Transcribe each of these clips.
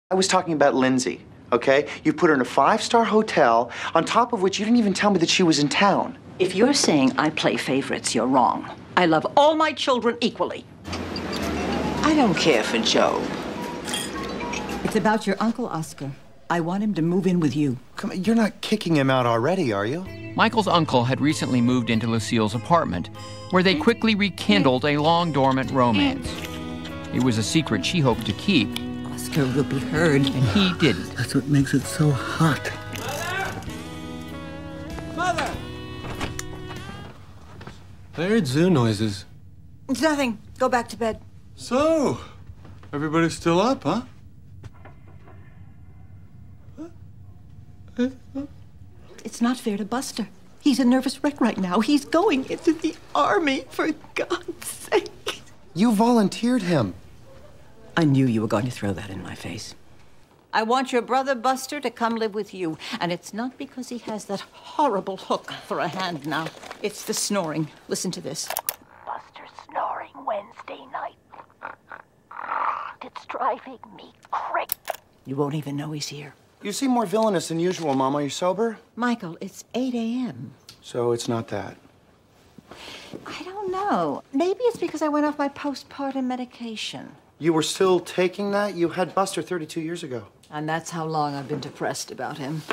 I was talking about Lindsay, okay? You put her in a 5-star hotel, on top of which you didn't even tell me that she was in town. If you're saying I play favorites, you're wrong. I love all my children equally. I don't care for Joe. It's about your uncle, Oscar. I want him to move in with you. Come on, you're not kicking him out already, are you? Michael's uncle had recently moved into Lucille's apartment, where they quickly rekindled a long-dormant romance. It was a secret she hoped to keep. Oscar will be heard. And he didn't. That's what makes it so hot. Mother! I heard zoo noises. It's nothing. Go back to bed. So, everybody's still up, huh? It's not fair to Buster. He's a nervous wreck right now. He's going into the army, for God's sake. You volunteered him. I knew you were going to throw that in my face. I want your brother Buster to come live with you. And it's not because he has that horrible hook for a hand now. It's the snoring. Listen to this. Buster's snoring Wednesday night. It's driving me crazy. You won't even know he's here. You seem more villainous than usual, Mom. Are you sober? Michael, it's 8 a.m. So it's not that. I don't know. Maybe it's because I went off my postpartum medication. You were still taking that? You had Buster 32 years ago. And that's how long I've been depressed about him.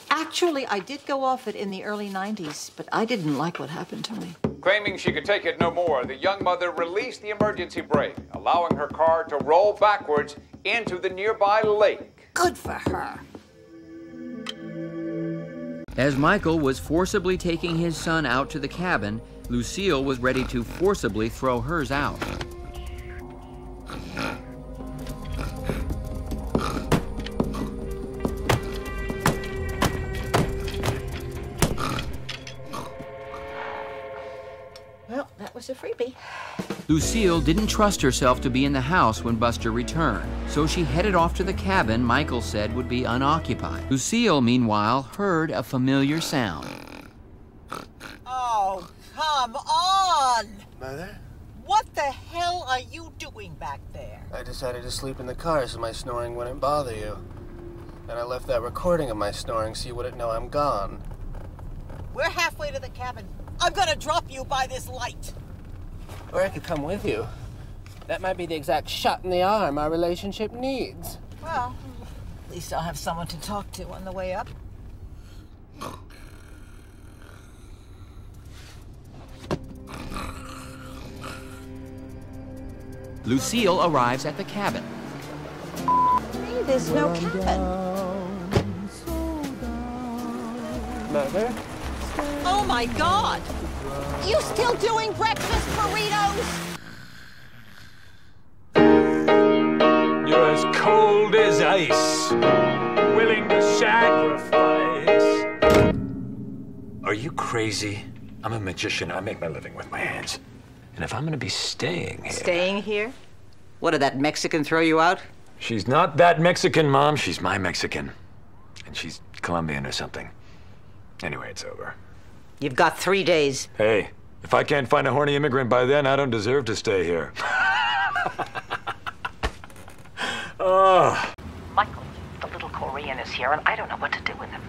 Actually, I did go off it in the early 90s, but I didn't like what happened to me. Claiming she could take it no more, the young mother released the emergency brake, allowing her car to roll backwards into the nearby lake. Good for her. As Michael was forcibly taking his son out to the cabin, Lucille was ready to forcibly throw hers out. Well, that was a freebie. Lucille didn't trust herself to be in the house when Buster returned, so she headed off to the cabin Michael said would be unoccupied. Lucille, meanwhile, heard a familiar sound. Oh, come on! Mother? What the hell are you doing back there? I decided to sleep in the car so my snoring wouldn't bother you. And I left that recording of my snoring so you wouldn't know I'm gone. We're halfway to the cabin. I'm gonna drop you by this light. Or I could come with you. That might be the exact shot in the arm our relationship needs. Well, at least I'll have someone to talk to on the way up. Lucille arrives at the cabin. Hey, there's no cabin. Mother? Oh my God! You still doing breakfast burritos? You're as cold as ice, willing to sacrifice. Are you crazy? I'm a magician. I make my living with my hands. And if I'm gonna be staying here... Staying here? What, did that Mexican throw you out? She's not that Mexican, Mom. She's my Mexican. And she's Colombian or something. Anyway, it's over. You've got 3 days. Hey, if I can't find a horny immigrant by then, I don't deserve to stay here. Michael, the little Korean is here, and I don't know what to do with him.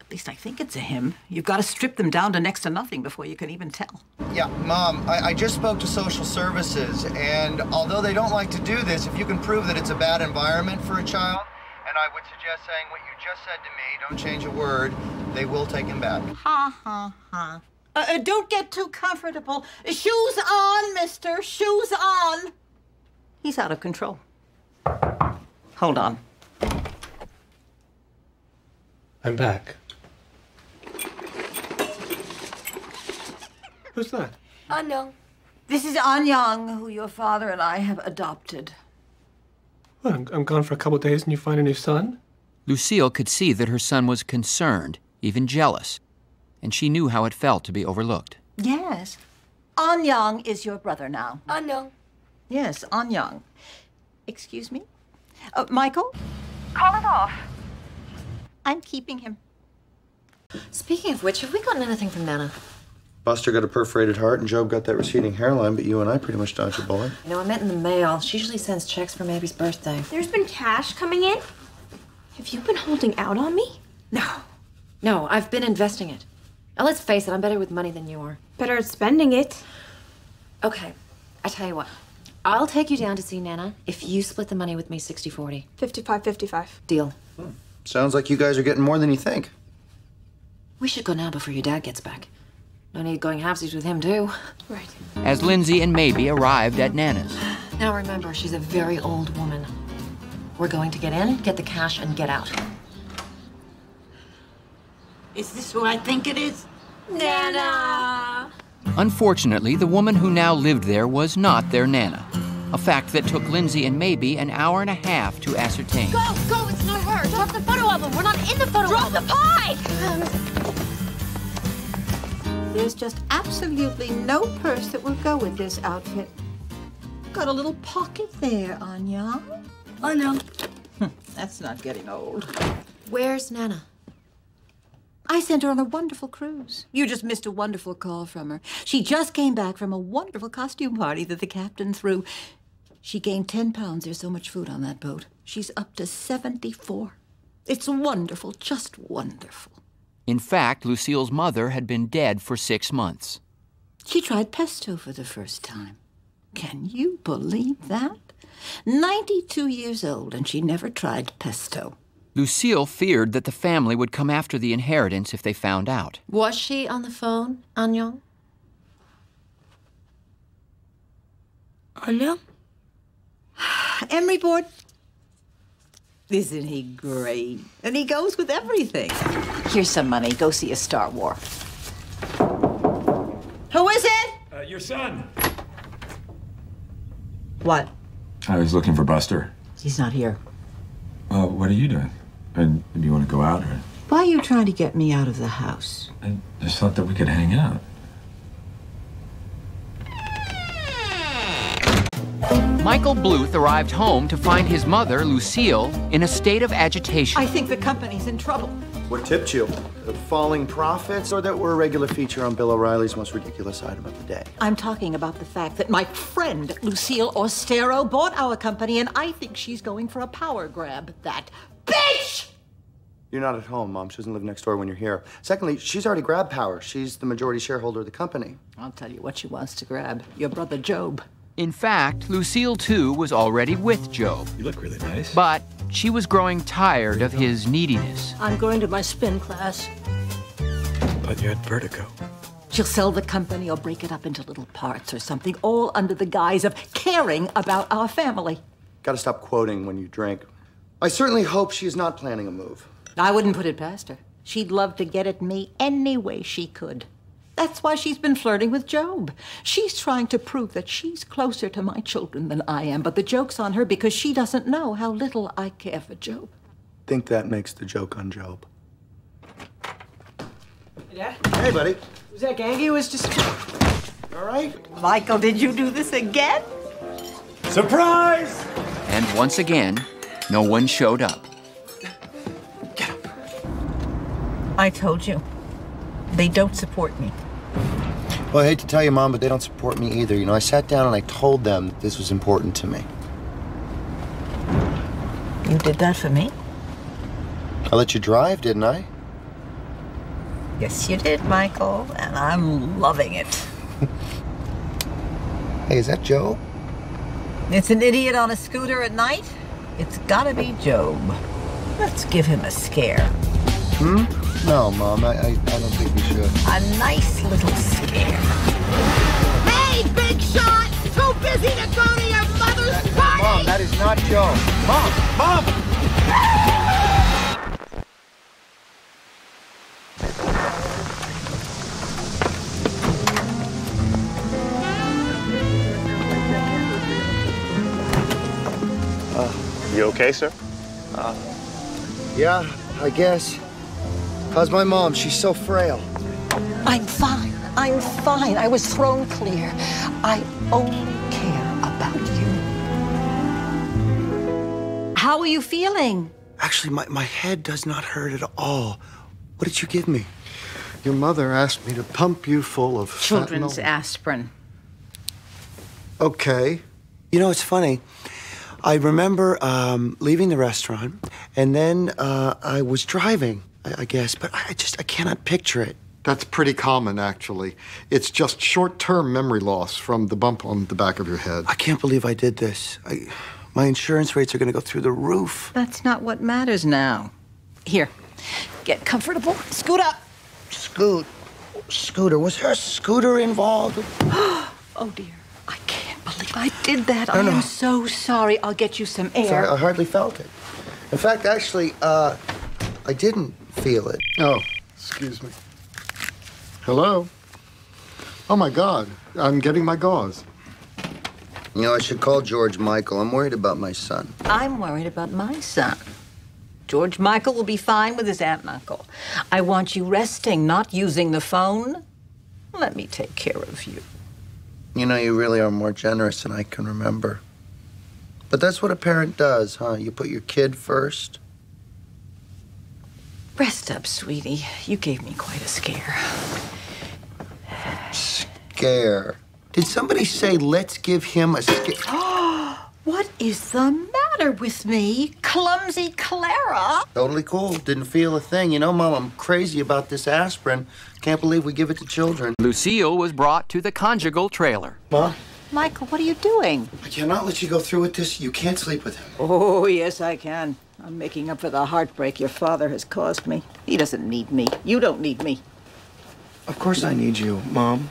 At least I think it's a him. You've got to strip them down to next to nothing before you can even tell. Yeah, Mom, I just spoke to social services, and although they don't like to do this, if you can prove that it's a bad environment for a child, and I would suggest saying what you just said to me, don't change a word, they will take him back. Ha ha ha. Don't get too comfortable. Shoes on, mister. Shoes on. He's out of control. Hold on. I'm back. Who's that? Anyang. This is Anyang, who your father and I have adopted. What, I'm gone for a couple days and you find a new son? Lucille could see that her son was concerned, even jealous, and she knew how it felt to be overlooked. Yes. Anyang is your brother now. Anyang. Yes, Anyang. Excuse me? Michael? Call it off. I'm keeping him. Speaking of which, have we gotten anything from Nana? Buster got a perforated heart and Job got that receding hairline, but you and I pretty much dodged a bullet. You know, I meant in the mail. She usually sends checks for Maby's birthday. There's been cash coming in? Have you been holding out on me? No, I've been investing it. Now, let's face it, I'm better with money than you are. Better at spending it. Okay, I tell you what. I'll take you down to see Nana if you split the money with me 60-40. 55-55. Deal. Sounds like you guys are getting more than you think. We should go now before your dad gets back. No need going halvesies with him, too. Right. As Lindsay and Maybe arrived at Nana's. Now remember, she's a very old woman. We're going to get in, get the cash, and get out. Is this who I think it is? Nana! Unfortunately, the woman who now lived there was not their Nana. A fact that took Lindsay and Maybe an hour and a half to ascertain. Go! It's not her! Drop the photo album! We're not in the photo album! Drop the pie! There's just absolutely no purse that will go with this outfit. Got a little pocket there, Anya. I know. That's not getting old. Where's Nana? I sent her on a wonderful cruise. You just missed a wonderful call from her. She just came back from a wonderful costume party that the captain threw. She gained 10 pounds. There's so much food on that boat. She's up to 74. It's wonderful, just wonderful. In fact, Lucille's mother had been dead for 6 months. She tried pesto for the first time. Can you believe that? 92 years old, and she never tried pesto. Lucille feared that the family would come after the inheritance if they found out. Was she on the phone, Anya? Anya? Emery board. Isn't he great? And he goes with everything. Here's some money. Go see a Star War. Who is it? Your son. What? I was looking for Buster. He's not here. Well, what are you doing? And do you want to go out, or? Why are you trying to get me out of the house? I just thought that we could hang out. Michael Bluth arrived home to find his mother, Lucille, in a state of agitation. I think the company's in trouble. What tipped you? The falling profits, or that we're a regular feature on Bill O'Reilly's most ridiculous item of the day? I'm talking about the fact that my friend, Lucille Ostero, bought our company, and I think she's going for a power grab. That bitch! You're not at home, Mom. She doesn't live next door when you're here. Secondly, she's already grabbed power. She's the majority shareholder of the company. I'll tell you what she wants to grab. Your brother Job. In fact, Lucille, too, was already with Job. You look really nice. But she was growing tired of his neediness. I'm going to my spin class. But you had vertigo. She'll sell the company or break it up into little parts or something, all under the guise of caring about our family. Gotta stop quoting when you drink. I certainly hope she's not planning a move. I wouldn't put it past her. She'd love to get at me any way she could. That's why she's been flirting with Job. She's trying to prove that she's closer to my children than I am, but the joke's on her because she doesn't know how little I care for Job. Think that makes the joke on Job. Hey, Dad. Hey, buddy. Was that gangy? It was just... All right. Michael, did you do this again? Surprise! And once again, no one showed up. I told you. They don't support me. Well, I hate to tell you, Mom, but they don't support me either. You know, I sat down and I told them that this was important to me. You did that for me? I let you drive, didn't I? Yes, you did, Michael, and I'm loving it. Hey, is that Joe? It's an idiot on a scooter at night? It's gotta be Job. Let's give him a scare. No, Mom, I don't think we should. A nice little scare. Hey, big shot! Too busy to go to your mother's party! Mom, that is not Joe. Mom! You okay, sir? Yeah, I guess. How's my mom? She's so frail. I'm fine. I'm fine. I was thrown clear. I only care about you. How are you feeling? Actually, my head does not hurt at all. What did you give me? Your mother asked me to pump you full of Children's fentanyl. aspirin. Okay. You know, it's funny. I remember leaving the restaurant, and then I was driving, I guess, but I cannot picture it. That's pretty common, actually. It's just short-term memory loss from the bump on the back of your head. I can't believe I did this. My insurance rates are going to go through the roof. That's not what matters now. Here, get comfortable. Scoot up. Scooter. Was there a scooter involved? Oh, dear. I can't believe I did that. I am so sorry. I'll get you some air. Sorry, I hardly felt it. In fact, actually, I didn't feel it. Oh, excuse me. Hello? Oh, my God. I'm getting my gauze. You know, I should call George Michael. I'm worried about my son. I'm worried about my son. George Michael will be fine with his aunt and uncle. I want you resting, not using the phone. Let me take care of you. You know, you really are more generous than I can remember. But that's what a parent does, huh? You put your kid first. Rest up, sweetie. You gave me quite a scare. Scare? Did somebody say, let's give him a scare? What is the matter with me? Clumsy Clara? Totally cool. Didn't feel a thing. You know, Mom, I'm crazy about this aspirin. Can't believe we give it to children. Lucille was brought to the conjugal trailer. Mom? Michael, what are you doing? I cannot let you go through with this. You can't sleep with him. Oh, yes, I can. I'm making up for the heartbreak your father has caused me. He doesn't need me. You don't need me. Of course I need you, Mom.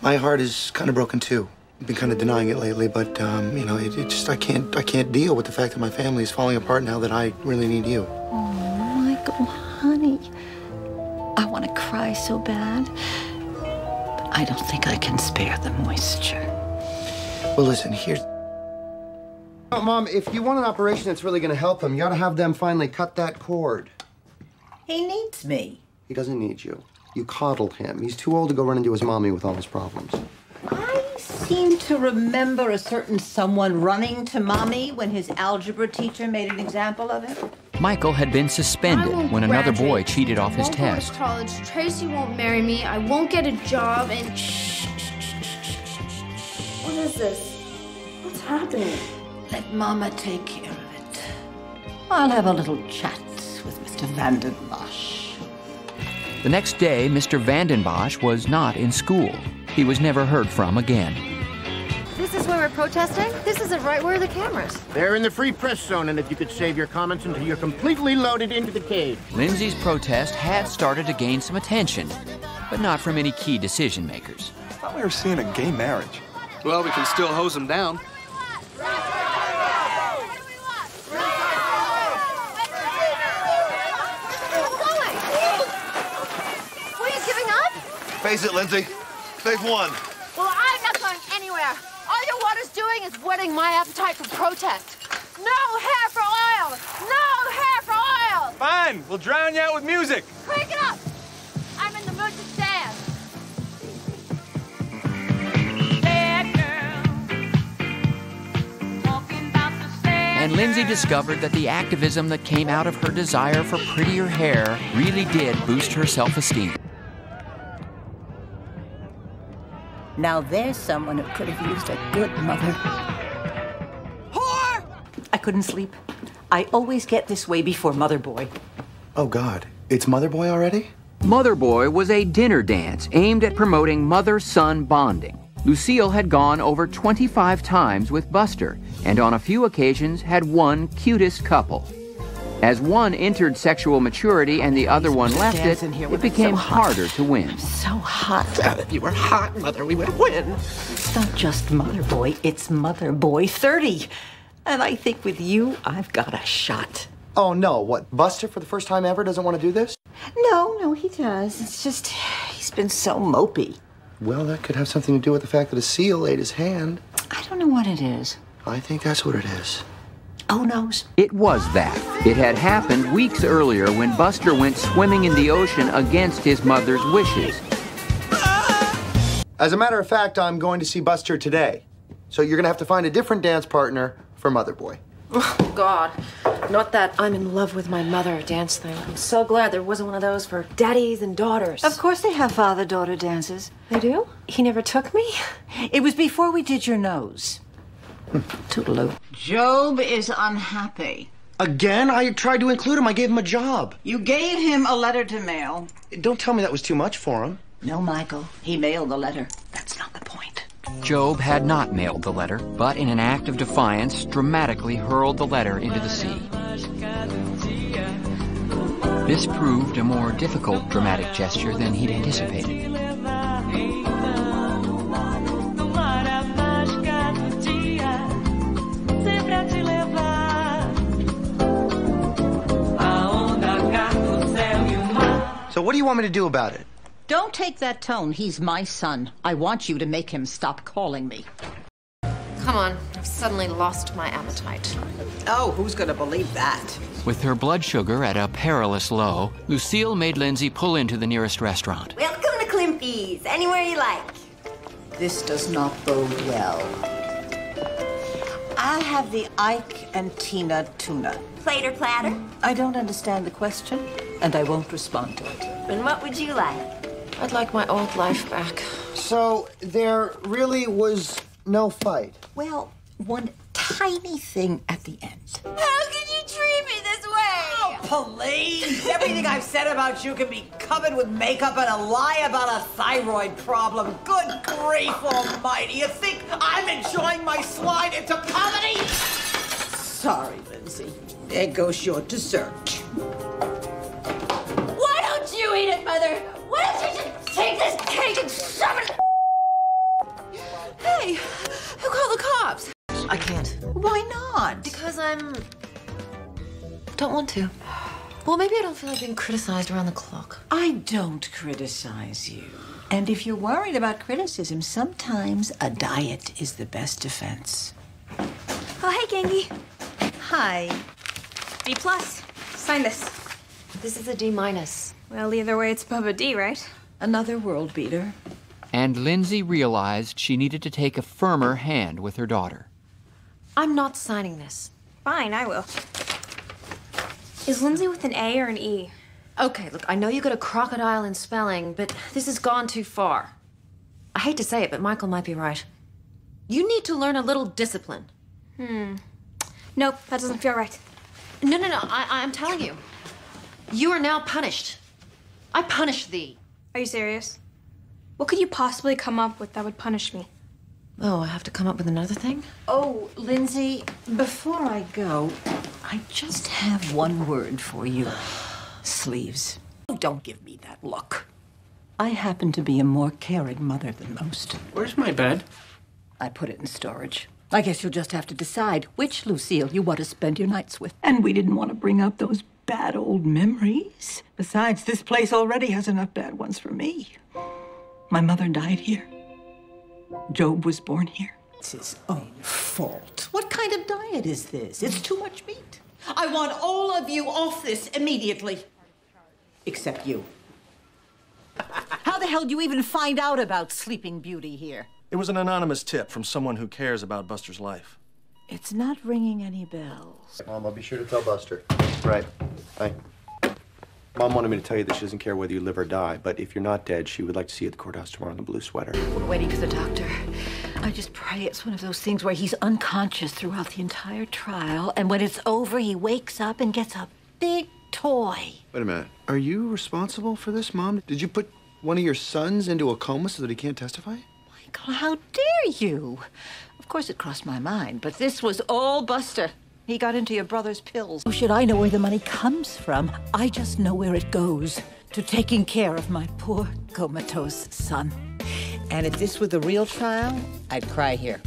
My heart is kind of broken, too. I've been kind of denying it lately, but, you know, I can't deal with the fact that my family is falling apart now that I really need you. Oh, Michael, honey. I want to cry so bad, but I don't think I can spare the moisture. Well, listen, here's... Oh, Mom, if you want an operation that's really going to help him, you ought to have them finally cut that cord. He needs me. He doesn't need you. You coddled him. He's too old to go run into his mommy with all his problems. I seem to remember a certain someone running to Mommy when his algebra teacher made an example of him. Michael had been suspended when another boy cheated off his test. I won't go to college. Tracy won't marry me. I won't get a job, and... What is this? What's happening? Let Mama take care of it. I'll have a little chat with Mr. Vanden Bosch. The next day, Mr. Vanden Bosch was not in school. He was never heard from again. This is where we're protesting? This isn't right. Where are the cameras? They're in the free press zone, and if you could save your comments until you're completely loaded into the cage. Lindsay's protest had started to gain some attention, but not from any key decision makers. I thought we were seeing a gay marriage. Well, we can still hose them down. Face it, Lindsay. They've won. Well, I'm not going anywhere. All your water's doing is whetting my appetite for protest. No hair for oil! No hair for oil! Fine, we'll drown you out with music. Crank it up! I'm in the mood to dance. And Lindsay discovered that the activism that came out of her desire for prettier hair really did boost her self-esteem. Now there's someone who could have used a good mother. Whore! I couldn't sleep. I always get this way before Mother Boy. Oh, God. It's Mother Boy already? Mother Boy was a dinner dance aimed at promoting mother-son bonding. Lucille had gone over 25 times with Buster, and on a few occasions had one cutest couple. As one entered sexual maturity and the other one left it became harder to win. So hot. If you were hot, Mother, we would win. It's not just Mother Boy, it's Mother Boy 30. And I think with you, I've got a shot. Oh, no. What, Buster for the first time ever doesn't want to do this? No, he does. It's just, he's been so mopey. Well, that could have something to do with the fact that a seal ate his hand. I don't know what it is. I think that's what it is. Oh, knows? It was that. It had happened weeks earlier when Buster went swimming in the ocean against his mother's wishes. As a matter of fact, I'm going to see Buster today. So you're going to have to find a different dance partner for Mother Boy. Oh, God. Not that I'm in love with my mother dance thing. I'm so glad there wasn't one of those for daddies and daughters. Of course they have father-daughter dances. They do? He never took me? It was before we did your nose. Toodaloo. Job is unhappy. Again? I tried to include him. I gave him a job. You gave him a letter to mail. Don't tell me that was too much for him. No, Michael. He mailed the letter. That's not the point. Job had not mailed the letter, but in an act of defiance, dramatically hurled the letter into the sea. This proved a more difficult dramatic gesture than he'd anticipated. So what do you want me to do about it? Don't take that tone. He's my son. I want you to make him stop calling me. Come on, I've suddenly lost my appetite. Oh, who's gonna believe that? With her blood sugar at a perilous low, Lucille made Lindsay pull into the nearest restaurant. Welcome to Klimpy's. Anywhere you like. This does not bode well. I'll have the Ike and Tina tuna. Plate or platter? I don't understand the question, and I won't respond to it. And what would you like? I'd like my old life back. So there really was no fight? Well, one tiny thing at the end. How could you treat me this way? Oh, please! Everything I've said about you can be covered with makeup and a lie about a thyroid problem. Good grief almighty! You think I'm enjoying my slide into comedy? Sorry, Lindsay. There goes your dessert. Why don't you eat it, Mother? Why don't you just take this cake and shove it? Hey, who called the cops? I can't. Why not? Because don't want to. Well, maybe I don't feel like being criticized around the clock. I don't criticize you. And if you're worried about criticism, sometimes a diet is the best defense. Oh, hey, Gangi. Hi. B+. Sign this. This is a D-. Well, either way, it's above a D, right? Another world beater. And Lindsay realized she needed to take a firmer hand with her daughter. I'm not signing this. Fine, I will. Is Lindsay with an A or an E? Okay, look, I know you got a crocodile in spelling, but this has gone too far. I hate to say it, but Michael might be right. You need to learn a little discipline. Nope, that doesn't feel right. No, I'm telling you. You are now punished. I punish thee. Are you serious? What could you possibly come up with that would punish me? Oh, I have to come up with another thing? Oh, Lindsay, before I go, I just have one word for you. Sleeves. Oh, don't give me that look. I happen to be a more caring mother than most. Where's my bed? I put it in storage. I guess you'll just have to decide which Lucille you want to spend your nights with. And we didn't want to bring up those bad old memories. Besides, this place already has enough bad ones for me. My mother died here. Job was born here. It's his own fault. What kind of diet is this? It's too much meat. I want all of you off this immediately. Except you. How the hell do you even find out about Sleeping Beauty here? It was an anonymous tip from someone who cares about Buster's life. It's not ringing any bells. Mom, I'll be sure to tell Buster. Right. Bye. Mom wanted me to tell you that she doesn't care whether you live or die, but if you're not dead, she would like to see you at the courthouse tomorrow in the blue sweater. We're waiting for the doctor. I just pray it's one of those things where he's unconscious throughout the entire trial, and when it's over, he wakes up and gets a big toy. Wait a minute. Are you responsible for this, Mom? Did you put one of your sons into a coma so that he can't testify? Michael, how dare you? Of course it crossed my mind, but this was all Buster. He got into your brother's pills. How should I know where the money comes from? I just know where it goes, to taking care of my poor comatose son. And if this were the real trial, I'd cry here.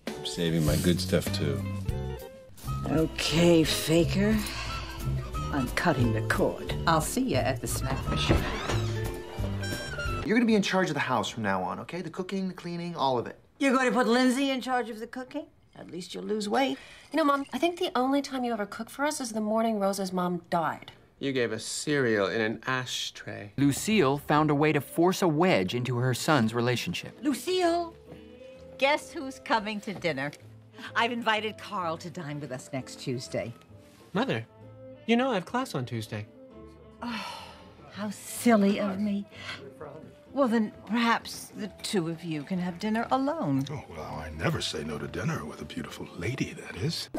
I'm saving my good stuff, too. Okay, Faker. I'm cutting the cord. I'll see you at the snack machine. You're gonna be in charge of the house from now on, okay? The cooking, the cleaning, all of it. You're going to put Lindsay in charge of the cooking? At least you'll lose weight. You know, Mom, I think the only time you ever cooked for us is the morning Rosa's mom died. You gave us cereal in an ashtray. Lucille found a way to force a wedge into her son's relationship. Lucille, guess who's coming to dinner? I've invited Carl to dine with us next Tuesday. Mother, you know I have class on Tuesday. Oh, how silly of me. Well, then perhaps the two of you can have dinner alone. Oh, well, I never say no to dinner with a beautiful lady, that is.